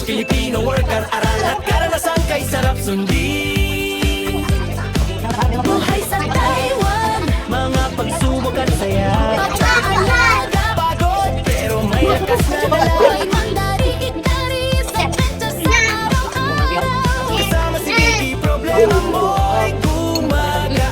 Filipino worker, aral at karanasan kay sarap sundin. Buhay sa Taiwan, Mga pagsubok at saya, pag-aalaga, pagod pero may lakas na dala. may mandari-itari sa petsa sa araw-araw. Kasama si Vicky, problema mo'y gumagaan.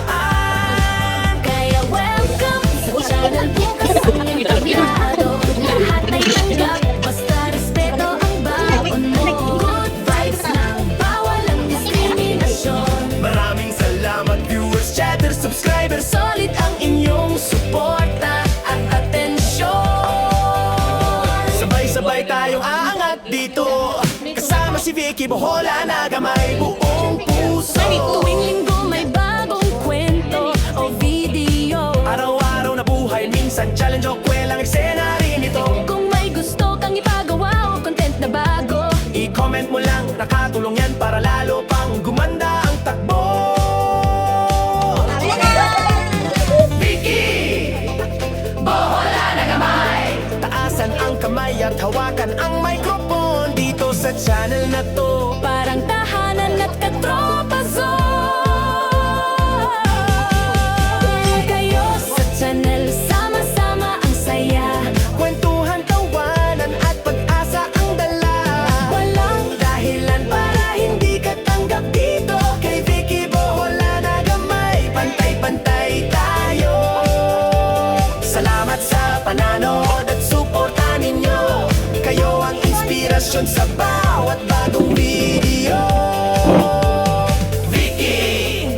Kaya welcome sa channel ko kasama entablado. Lahat ay tanggap, basta respeto ang baon mo. Good vibes lang, bawal ang diskriminasyon. Maraming salamat viewers, chatters, subscribers. Solid ang Inyong suporta at atensyon. Sabay-sabay tayong aangat dito. Kasama si Vicky Bohola na gamay buong puso. tuwing linggo may bagong kwento o video. Araw-araw na buhay, minsan challenge o kwelang eksena rin ito. Kung may gusto kang ipagawa o content na bago, I-comment mo lang, nakatulong yan para lalo pang gumanda ang takbo. Vicky! Bohola na gamay! Taasan ang kamay at hawakan ang microphone dito sa channel na to. parang tahanan at katropa zone. Kayo sa channel, sama-sama ang saya. Kwentuhan, tawanan at pag-asa ang dala. Walang Dahilan para hindi ka tanggap dito. Kay Vicky Bohola na gamay, pantay-pantay tayo. Salamat sa pananood at suporta ninyo. Kayo ang inspirasyon sa bawat bagong video. Vicky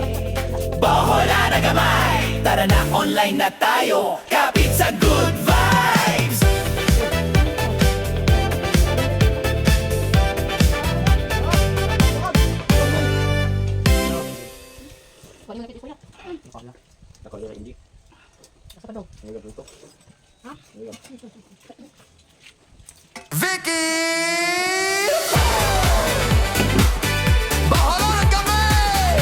Bohola na gamay, tara na online na tayo. Kapit sa good vibes. Vicky Bohola na gamay.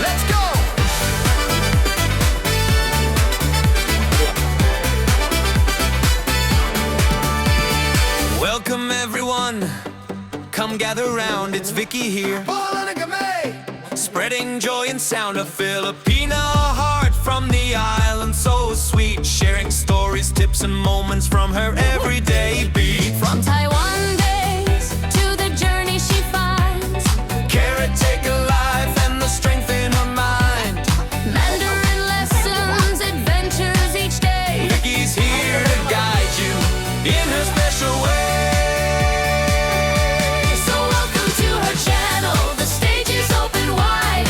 Let's go. Welcome everyone, come gather round, it's Vicky here. Bohola na gamay. Spreading joy and sound, a Filipino heart from the island so sweet. Sharing stories, tips and moments from her everyday beat. from Taiwan days to the journey she finds. Caretaker life and the strength in her mind. Mandarin lessons, adventures each day. Vicky's here to guide you in her special way. So welcome to her channel, the stage is open wide.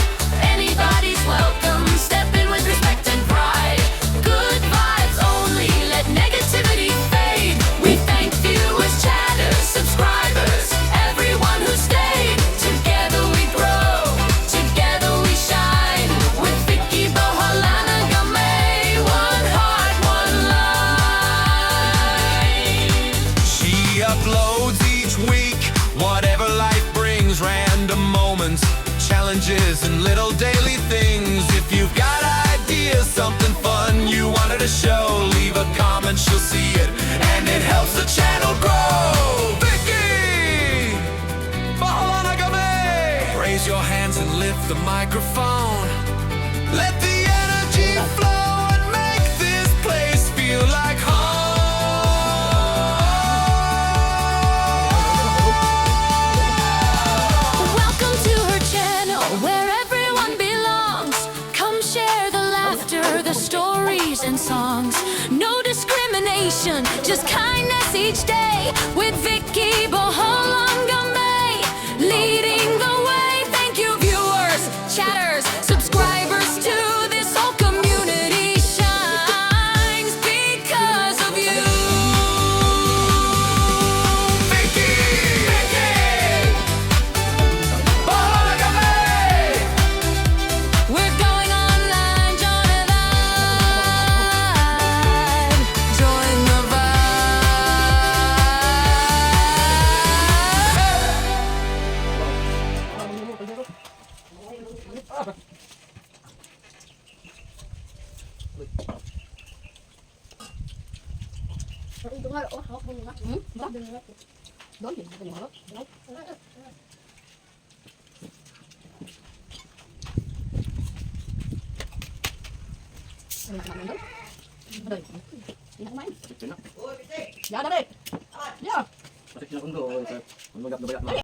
Anybody's welcome, step in with respect and pride. Good vibes only, let negativity fade. We thank viewers, chatters, subscribers, everyone who stayed. Together we grow, together we shine. With Vicky Bohola na gamay, one heart, one line. She uploads each week, whatever life brings, random moments, challenges, and little daily things. If you've got ideas, something fun you want her to show, leave a comment, she'll see it, and it helps the channel grow. Vicky! Bohola na gamay! Raise your hands and lift the microphone. Let the energy flow and make this place feel like home. Welcome to her channel where everyone belongs. Come share the laughter, the stories and songs. No discrimination, just kindness each day. With Vicky Bohola gamay, leading the way. Thank you viewers, chatters, subscribers to this whole community shines because of you. Vicky! Bohola na gamay! We're going online, join the vibe. Join the vibe. Đúng rồi, ủa, không, không, không. Đó. Đón gì, cái nhỏ đó. Đây, đi không mấy. Dạ, đó đi. Dạ. Kasi kinakundo, mag-up na bayat na.